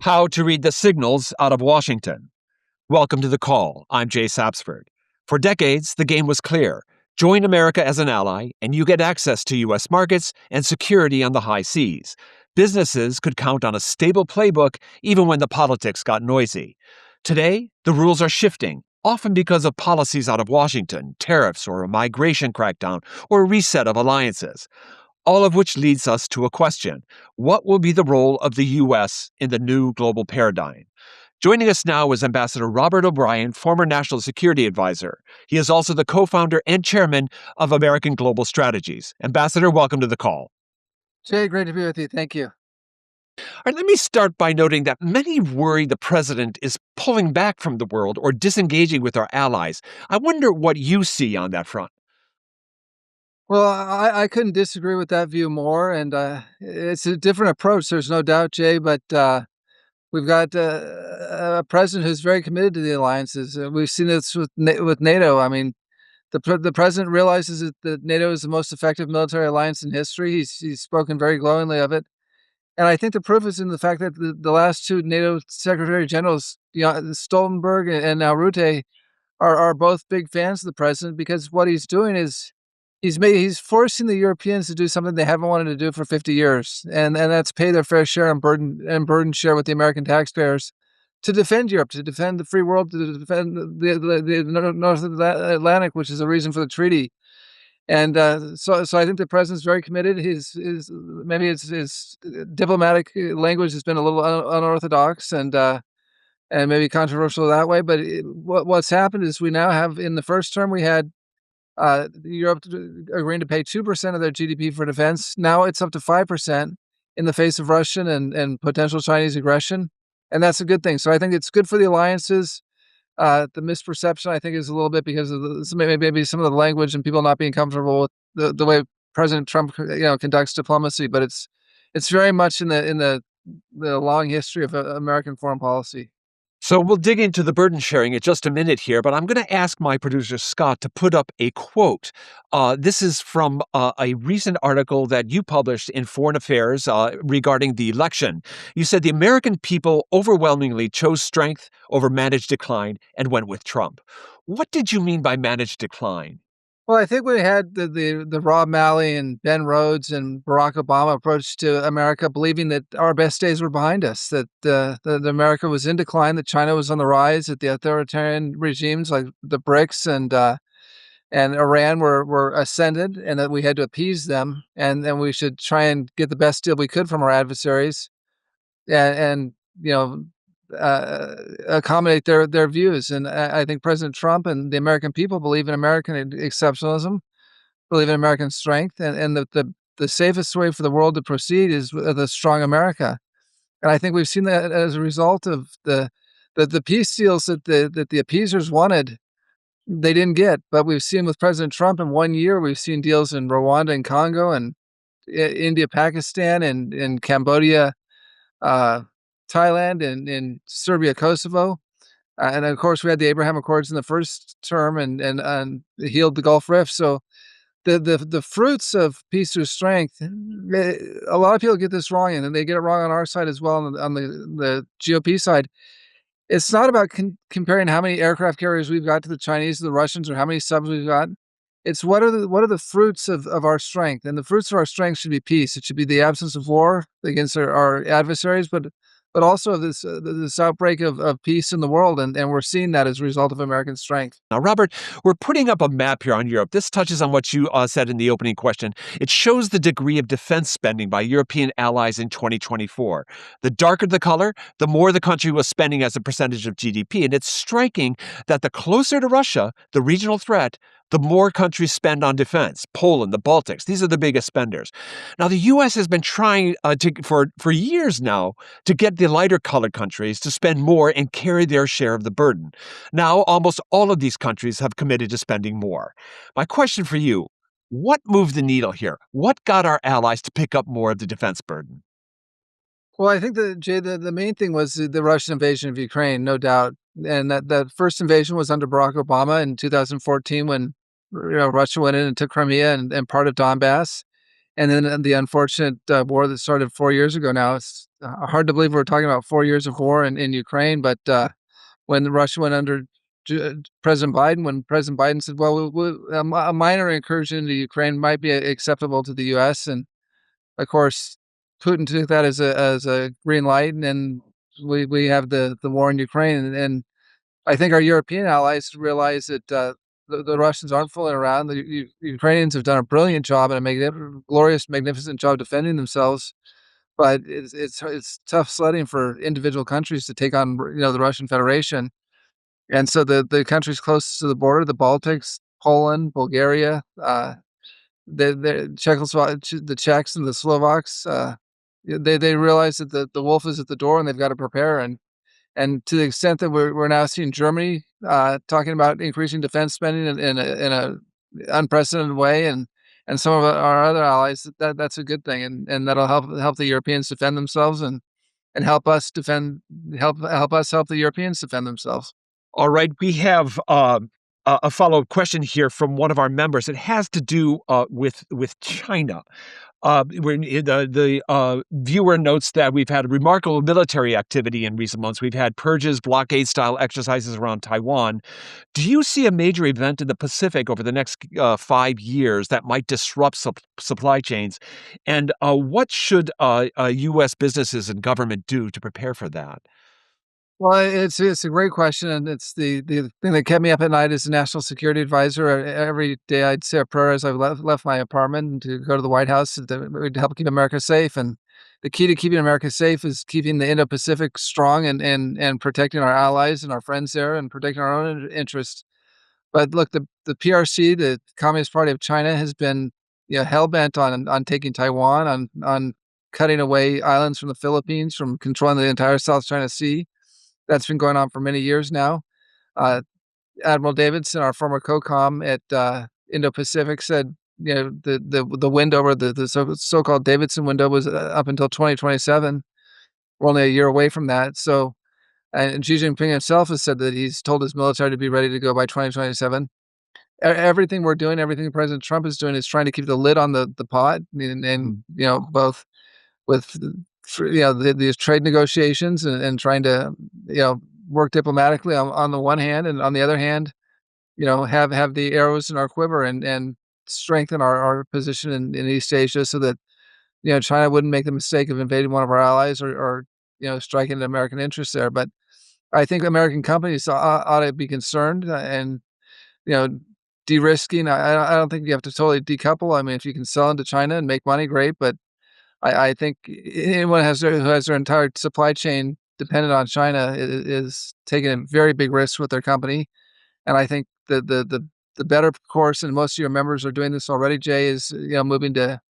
How to read the signals out of Washington. Welcome to the call. I'm Jay Sapsford. For decades, the game was clear. Join America as an ally, and you get access to U.S. markets and security on the high seas. Businesses could count on a stable playbook even when the politics got noisy. Today, the rules are shifting, often because of policies out of Washington, tariffs or a migration crackdown, or a reset of alliances. All of which leads us to a question. What will be the role of the U.S. in the new global paradigm? Joining us now is Ambassador Robert O'Brien, former National Security Advisor. He is also the co-founder and chairman of American Global Strategies. Ambassador, welcome to the call. Jay, great to be with you. Thank you. All right, let me start by noting that many worry the president is pulling back from the world or disengaging with our allies. I wonder what you see on that front. Well, I couldn't disagree with that view more, and it's a different approach. There's no doubt, Jay, but we've got a president who's very committed to the alliances. We've seen this with NATO. I mean, the president realizes that NATO is the most effective military alliance in history. He's spoken very glowingly of it, and I think the proof is in the fact that the last two NATO Secretary Generals, Stoltenberg and now Rutte, are both big fans of the president because what he's doing is he's forcing the Europeans to do something they haven't wanted to do for 50 years, and that's pay their fair share and burden share with the American taxpayers to defend Europe, to defend the free world, to defend the North Atlantic, which is the reason for the treaty. And so I think the president's very committed. His maybe his diplomatic language has been a little unorthodox and maybe controversial that way. But what's happened is we now have in the first term we had Europe agreeing to pay 2% of their GDP for defense. Now it's up to 5% in the face of Russian and potential Chinese aggression, and that's a good thing. So I think it's good for the alliances. The misperception I think is a little bit because of maybe some of the language and people not being comfortable with the way President Trump conducts diplomacy, but it's very much in the long history of American foreign policy. So we'll dig into the burden sharing in just a minute here, but I'm going to ask my producer, Scott, to put up a quote. This is from a recent article that you published in Foreign Affairs regarding the election. You said the American people overwhelmingly chose strength over managed decline and went with Trump. What did you mean by managed decline? Well, I think we had the Rob Malley and Ben Rhodes and Barack Obama approach to America, believing that our best days were behind us, that America was in decline, that China was on the rise, that the authoritarian regimes like the BRICS and Iran were ascended, and that we had to appease them, and we should try and get the best deal we could from our adversaries, and you know. Accommodate their views, and I think President Trump and the American people believe in American exceptionalism, believe in American strength, and the safest way for the world to proceed is with a strong America. And I think we've seen that as a result of the peace deals that the appeasers wanted, they didn't get. But we've seen with President Trump in 1 year, we've seen deals in Rwanda and Congo and India, Pakistan, and Cambodia, uh, Thailand, and Serbia, Kosovo. And of course, we had the Abraham Accords in the first term and healed the Gulf Rift. So the fruits of peace through strength, a lot of people get this wrong, and they get it wrong on our side as well, on the GOP side. It's not about comparing how many aircraft carriers we've got to the Chinese or the Russians or how many subs we've got. It's what are the fruits of our strength, and the fruits of our strength should be peace. It should be the absence of war against our adversaries, but also this outbreak of peace in the world, and we're seeing that as a result of American strength. Now, Robert, we're putting up a map here on Europe. This touches on what you said in the opening question. It shows the degree of defense spending by European allies in 2024. The darker the color, the more the country was spending as a percentage of GDP. And it's striking that the closer to Russia, the regional threat, the more countries spend on defense. Poland, the Baltics, these are the biggest spenders. Now, the U.S. has been trying for years now to get the lighter colored countries to spend more and carry their share of the burden. Now, almost all of these countries have committed to spending more. My question for you, what moved the needle here? What got our allies to pick up more of the defense burden? Well, I think that, Jay, the main thing was the Russian invasion of Ukraine, no doubt. And that first invasion was under Barack Obama in 2014 when Russia went in and took Crimea and part of Donbass. And then the unfortunate war that started 4 years ago now. It's hard to believe we're talking about 4 years of war in Ukraine, but when Russia went under President Biden, when President Biden said, well, a minor incursion into Ukraine might be acceptable to the U.S., and of course, Putin took that as a green light, and then we have the war in Ukraine, and I think our European allies realize that the Russians aren't fooling around. The Ukrainians have done a brilliant job and a glorious, magnificent job defending themselves. But it's tough sledding for individual countries to take on the Russian Federation, and so the countries closest to the border, the Baltics, Poland, Bulgaria, the the Czechs and the Slovaks, they realize that the wolf is at the door and they've got to prepare. And to the extent that we're now seeing Germany talking about increasing defense spending in a unprecedented way, and some of our other allies, that's a good thing, and that'll help the Europeans defend themselves, and help us help the Europeans defend themselves. All right, we have a follow-up question here from one of our members. It has to do with China. The viewer notes that we've had remarkable military activity in recent months. We've had purges, blockade-style exercises around Taiwan. Do you see a major event in the Pacific over the next 5 years that might disrupt supply chains? And what should U.S. businesses and government do to prepare for that? Well, it's a great question, and it's the thing that kept me up at night as a national security advisor. Every day I'd say a prayer as I left my apartment to go to the White House to help keep America safe. And the key to keeping America safe is keeping the Indo-Pacific strong, and protecting our allies and our friends there, and protecting our own interests. But look, the PRC, the Communist Party of China, has been hell bent on taking Taiwan, on cutting away islands from the Philippines, from controlling the entire South China Sea. That's been going on for many years now. Uh, Admiral Davidson, our former COCOM at Indo-Pacific, said the window, or the so-called Davidson window, was up until 2027. We're only a year away from that. So, and Xi Jinping himself has said that he's told his military to be ready to go by 2027. Everything we're doing, everything President Trump is doing, is trying to keep the lid on the pot, and both with these trade negotiations, and trying to work diplomatically on the one hand, and on the other hand, have the arrows in our quiver, and strengthen our position in East Asia, so that China wouldn't make the mistake of invading one of our allies, or striking at American interests there. But I think American companies ought to be concerned, and you know de-risking. I don't think you have to totally decouple. I mean, if you can sell into China and make money, great. But I think anyone who has their entire supply chain dependent on China is taking a very big risk with their company. And I think the better course, and most of your members are doing this already, Jay, is moving to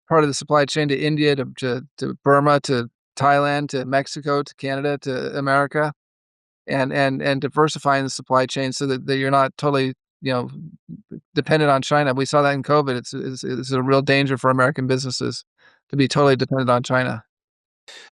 part of the supply chain to India, to Burma, to Thailand, to Mexico, to Canada, to America, and diversifying the supply chain, so that you're not totally dependent on China. We saw that in COVID. It's a real danger for American businesses to be totally dependent on China.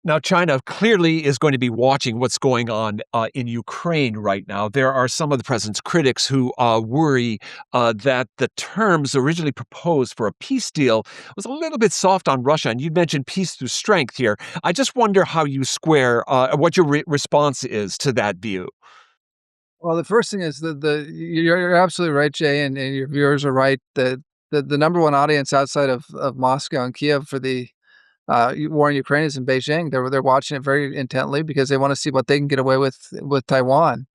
Now, China clearly is going to be watching what's going on in Ukraine right now. There are some of the president's critics who worry that the terms originally proposed for a peace deal was a little bit soft on Russia. And you mentioned peace through strength here. I just wonder how you square what your response is to that view. Well, the first thing is that you're absolutely right, Jay, and your viewers are right. The number one audience outside of Moscow and Kiev for the war in Ukraine is in Beijing. They're watching it very intently, because they want to see what they can get away with Taiwan.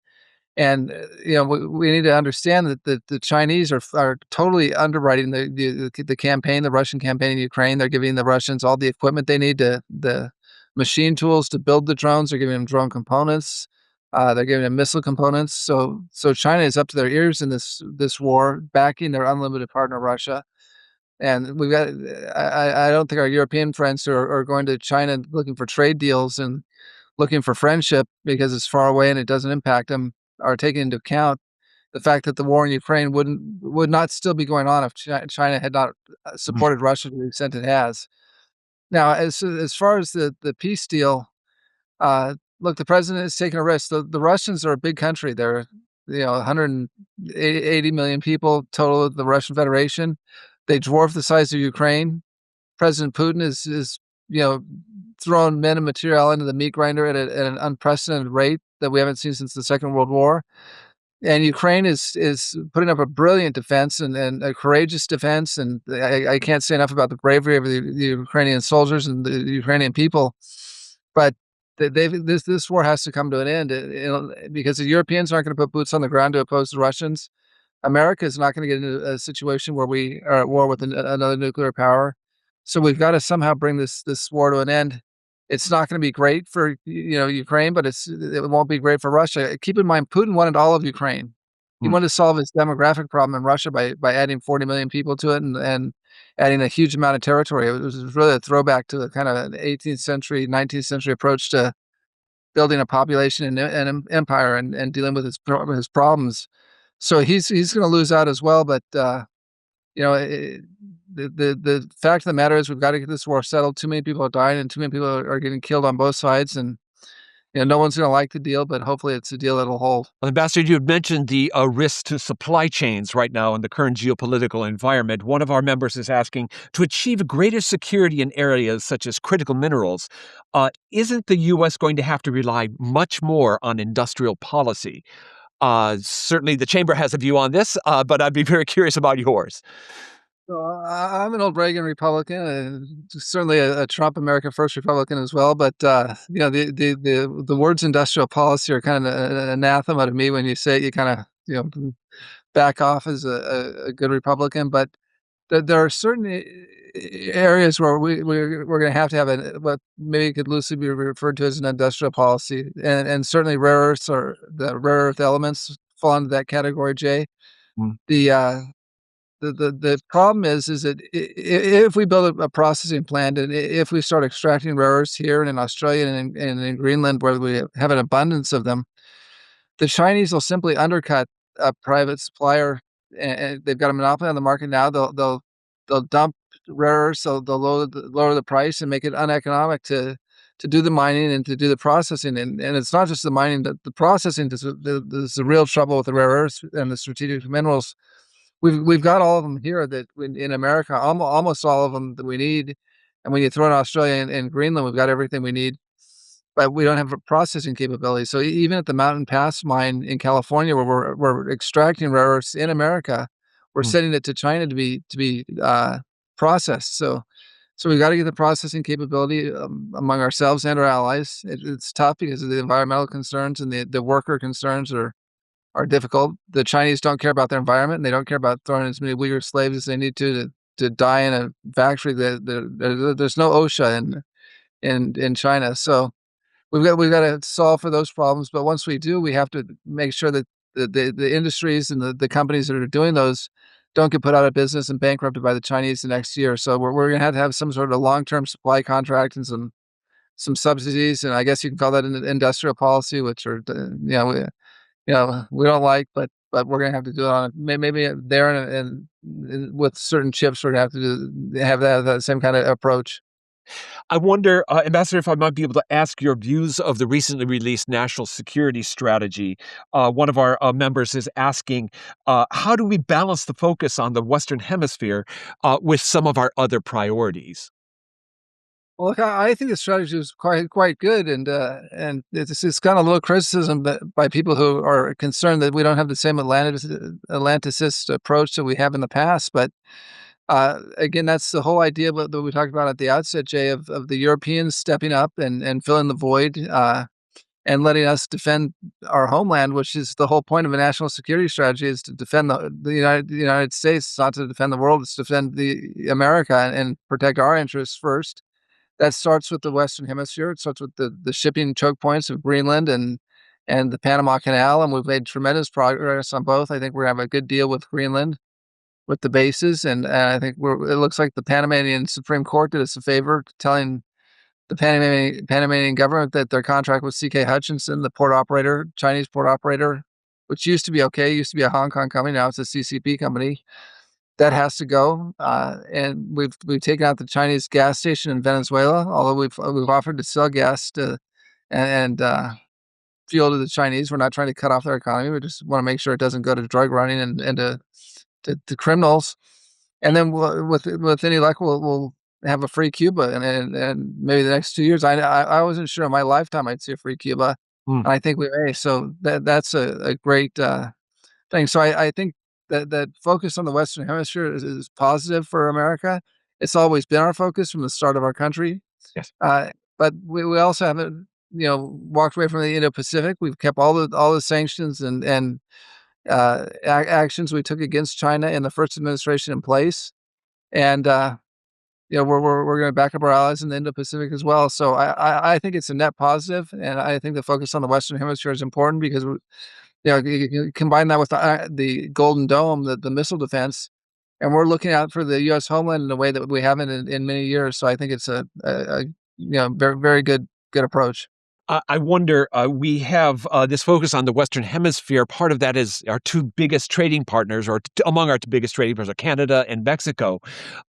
And we need to understand that the Chinese are totally underwriting the campaign, the Russian campaign in Ukraine. They're giving the Russians all the equipment they need, the machine tools to build the drones. They're giving them drone components. They're giving them missile components. So China is up to their ears in this war, backing their unlimited partner Russia. And we've got. I don't think our European friends who are going to China looking for trade deals and looking for friendship because it's far away and it doesn't impact them, are taking into account the fact that the war in Ukraine would not still be going on if China had not supported Russia to the extent it has. Now, as far as the peace deal, look, the president is taking a risk. The Russians are a big country. They're 180 million people total of the Russian Federation. They dwarf the size of Ukraine. President Putin is you know throwing men and material into the meat grinder at an unprecedented rate that we haven't seen since the Second World War. And Ukraine is putting up a brilliant defense and a courageous defense. And I can't say enough about the bravery of the Ukrainian soldiers and the Ukrainian people. But this war has to come to an end, because the Europeans aren't going to put boots on the ground to oppose the Russians. America is not going to get into a situation where we are at war with another nuclear power. So we've got to somehow bring this war to an end. It's not going to be great for Ukraine, but it won't be great for Russia. Keep in mind, Putin wanted all of Ukraine. He Hmm. wanted to solve his demographic problem in Russia by adding 40 million people to it and adding a huge amount of territory. It was really a throwback to the kind of 18th century, 19th century approach to building a population and an empire and dealing with his problems. So he's going to lose out as well. But you know, the fact of the matter is we've got to get this war settled. Too many people are dying, and too many people are getting killed on both sides. And no one's going to like the deal, but hopefully it's a deal that'll hold. Well, Ambassador, you had mentioned the risk to supply chains right now in the current geopolitical environment. One of our members is asking to achieve greater security in areas such as critical minerals. Isn't the U.S. going to have to rely much more on industrial policy? Certainly, the chamber has a view on this, but I'd be very curious about yours. So I'm an old Reagan Republican, and certainly a Trump America First Republican as well. But the words industrial policy are kind of an anathema to me. When you say it, you kind of back off as a good Republican. But there are certain areas where we're going to have what maybe could loosely be referred to as an industrial policy, and certainly rare earths or the rare earth elements fall into that category. Jay, Mm. the the problem is that if we build a processing plant and if we start extracting rare earths here and in Australia and in Greenland where we have an abundance of them, the Chinese will simply undercut a private supplier, and they've got a monopoly on the market now. They'll dump rare earths, so they'll lower the price and make it uneconomic to do the mining and to do the processing. And it's not just the mining, the processing is the real trouble with the rare earths and the strategic minerals. We've got all of them here that in America, almost all of them that we need. And when you throw in Australia and Greenland, we've got everything we need, but we don't have a processing capability. So even at the Mountain Pass mine in California, where we're extracting rare earths in America, we're Mm. sending it to China to be processed. So we've got to get the processing capability among ourselves and our allies. It's tough because of the environmental concerns and the worker concerns are difficult. The Chinese don't care about their environment, and they don't care about throwing as many Uyghur slaves as they need to die in a factory. There's no OSHA in China, so we've got to solve for those problems. But once we do, we have to make sure that the industries and the companies that are doing those don't get put out of business and bankrupted by the Chinese the next year. So we're going to have some sort of long-term supply contract and some subsidies, and I guess you can call that an industrial policy, which are we don't like, but we're gonna have to do it on maybe there and with certain chips, we're gonna have to have that same kind of approach. I wonder, Ambassador, if I might be able to ask your views of the recently released national security strategy. One of our members is asking, how do we balance the focus on the Western Hemisphere with some of our other priorities? Well, look, I think the strategy is quite good, and it's gotten a little criticism by people who are concerned that we don't have the same Atlanticist approach that we have in the past. But again, that's the whole idea that we talked about at the outset, Jay, of the Europeans stepping up and filling the void, and letting us defend our homeland, which is the whole point of a national security strategy, is to defend the United States, not to defend the world. It's to defend the America and protect our interests first. That starts with the Western Hemisphere. It starts with the shipping choke points of Greenland and the Panama Canal, and we've made tremendous progress on both. I think we're gonna have a good deal with Greenland with the bases, and I think it looks like the Panamanian Supreme Court did us a favor, telling the Panamanian government that their contract with CK Hutchinson, the port operator, Chinese port operator, which used to be okay, used to be a Hong Kong company, now it's a CCP company, that has to go. And we've taken out the Chinese gas station in Venezuela, although we've offered to sell gas to and fuel to the Chinese. We're not trying to cut off their economy. We just want to make sure it doesn't go to drug running and to criminals. And then with any luck, we'll have a free Cuba, and maybe the next 2 years. I wasn't sure in my lifetime I'd see a free Cuba, Mm, and I think we may. So that's a great thing. So I think that focus on the Western Hemisphere is positive for America. It's always been our focus from the start of our country, yes. uh, but we also haven't walked away from the Indo-Pacific. We've kept all the sanctions and actions we took against China in the first administration in place, and we're going to back up our allies in the Indo-Pacific as well. So I think it's a net positive, and I think the focus on the Western Hemisphere is important because you combine that with the Golden Dome, the missile defense, and we're looking out for the U.S. homeland in a way that we haven't in many years. So I think it's a very good approach. I wonder, we have this focus on the Western Hemisphere. Part of that is our two biggest trading partners, or among our two biggest trading partners, are Canada and Mexico.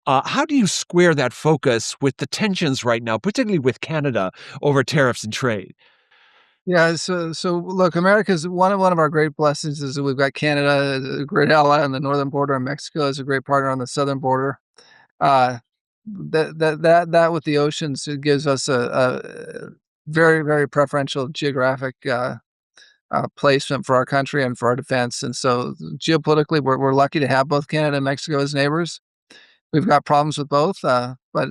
How do you square that focus with the tensions right now, particularly with Canada over tariffs and trade? Yeah, so look, America's one of our great blessings is that we've got Canada, a great ally on the northern border, and Mexico is a great partner on the southern border. Uh, that with the oceans, it gives us a very preferential geographic placement for our country and for our defense. And so geopolitically, we're lucky to have both Canada and Mexico as neighbors. We've got problems with both, but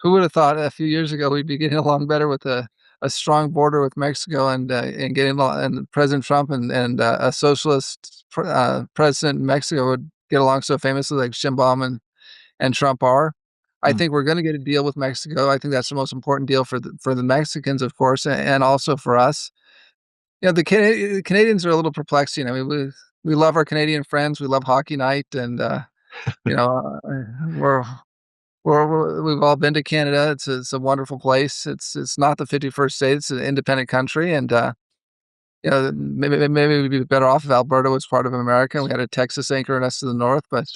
who would have thought a few years ago we'd be getting along better with a strong border with Mexico and getting along, and President Trump and a socialist president in Mexico would get along so famously like Sheinbaum and Trump are. I Mm. think we're going to get a deal with Mexico. I think that's the most important deal for the Mexicans, of course, and also for us. The Canadians are a little perplexing. I mean, we love our Canadian friends. We love hockey night, and you know, we're we've all been to Canada. It's a wonderful place. It's not the 51st state. It's an independent country, and maybe we'd be better off if Alberta was part of America and we had a Texas anchoring us to the north. But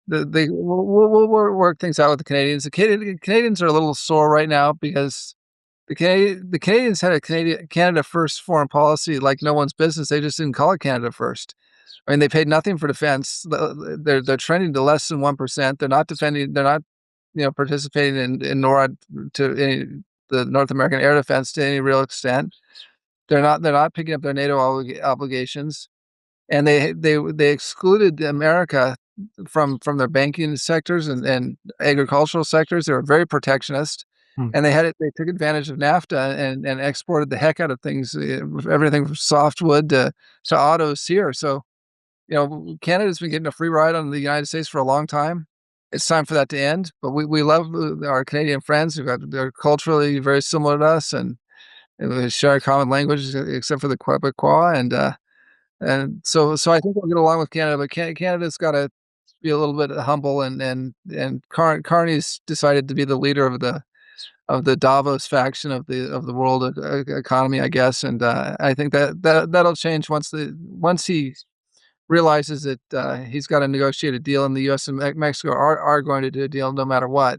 we'll work things out with the Canadians. Canadians are a little sore right now because the Canadians had a Canada First foreign policy like no one's business. They just didn't call it Canada First. I mean, they paid nothing for defense. They're trending to less than 1%. They're not defending. They're not participating in NORAD to the North American air defense to any real extent. They're not picking up their NATO obligations, and they excluded America from their banking sectors and agricultural sectors. They were very protectionist, Mm. and they took advantage of NAFTA and exported the heck out of things, everything from softwood to autos here. So Canada's been getting a free ride on the United States for a long time. It's time for that to end. But we love our Canadian friends. They're culturally very similar to us, and we share a common language, except for the Quebecois, and so I think we'll get along with Canada. But Canada's got to be a little bit humble, and Carney's decided to be the leader of the Davos faction of the world economy, I guess. And I think that'll change once he realizes that he's got to negotiate a deal, and the U.S. and Mexico are going to do a deal no matter what.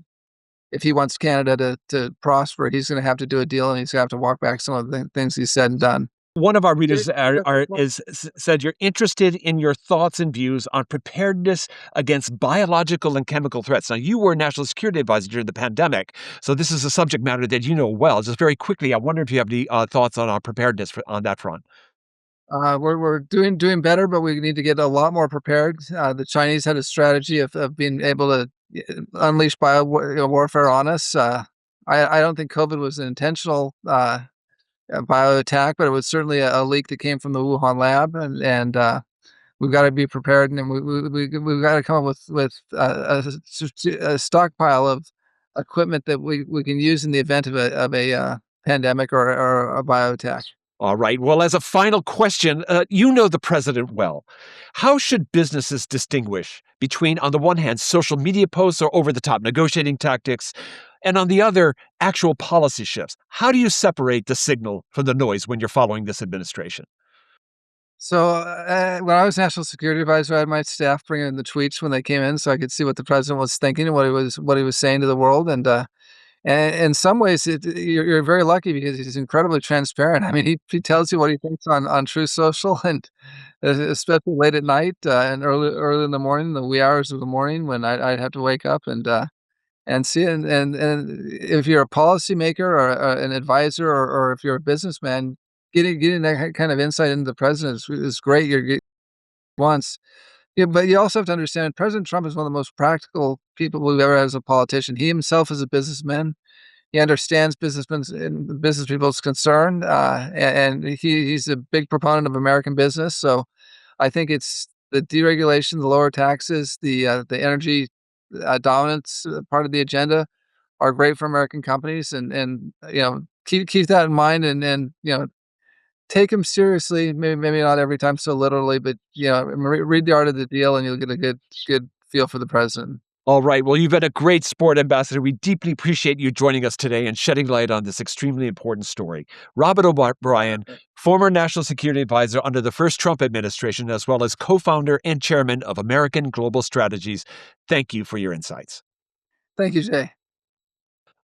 If he wants Canada to prosper, he's going to have to do a deal, and he's going to have to walk back some of the things he's said and done. One of our Yeah, readers that's one. said you're interested in your thoughts and views on preparedness against biological and chemical threats. Now, you were National Security Advisor during the pandemic, so this is a subject matter that you know well. Just very quickly, I wonder if you have any thoughts on our preparedness on that front. We're doing better, but we need to get a lot more prepared. The Chinese had a strategy of being able to unleash warfare on us. I don't think COVID was an intentional bio attack, but it was certainly a leak that came from the Wuhan lab, and we've got to be prepared, and we've got to come up with a stockpile of equipment that we can use in the event of a pandemic or a bio attack. All right. Well, as a final question, you know the president well. How should businesses distinguish between, on the one hand, social media posts or over the top negotiating tactics, and on the other, actual policy shifts? How do you separate the signal from the noise when you're following this administration? So when I was national security advisor, I had my staff bring in the tweets when they came in, so I could see what the president was thinking and what he was saying to the world. And in some ways, you're very lucky because he's incredibly transparent. I mean, he tells you what he thinks on Truth Social, and especially late at night and early in the morning, the wee hours of the morning when I'd have to wake up and see. And if you're a policymaker or an advisor, or if you're a businessman, getting that kind of insight into the president is great. You're getting once. Yeah, but you also have to understand President Trump is one of the most practical people we've ever had as a politician. He himself is a businessman. He understands businessmen's and business people's concern, and he's a big proponent of American business. So I think it's the deregulation, the lower taxes, the energy dominance part of the agenda are great for American companies, and keep that in mind, and take him seriously. Maybe not every time so literally, but read the art of the deal, and you'll get a good feel for the president. All right. Well, you've been a great sport, Ambassador. We deeply appreciate you joining us today and shedding light on this extremely important story. Robert O'Brien, former National Security Advisor under the first Trump administration, as well as co-founder and chairman of American Global Strategies. Thank you for your insights. Thank you, Jay.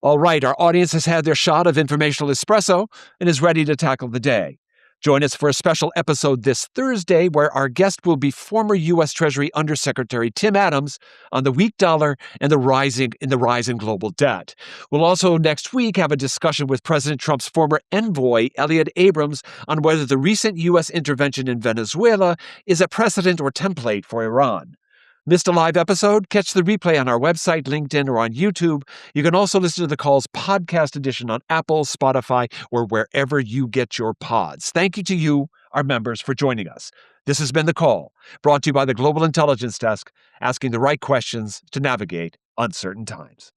All right. Our audience has had their shot of informational espresso and is ready to tackle the day. Join us for a special episode this Thursday where our guest will be former U.S. Treasury Undersecretary Tim Adams on the weak dollar and the rise in global debt. We'll also next week have a discussion with President Trump's former envoy, Elliot Abrams, on whether the recent U.S. intervention in Venezuela is a precedent or template for Iran. Missed a live episode? Catch the replay on our website, LinkedIn, or on YouTube. You can also listen to the call's podcast edition on Apple, Spotify, or wherever you get your pods. Thank you to you, our members, for joining us. This has been The Call, brought to you by the Global Intelligence Desk, asking the right questions to navigate uncertain times.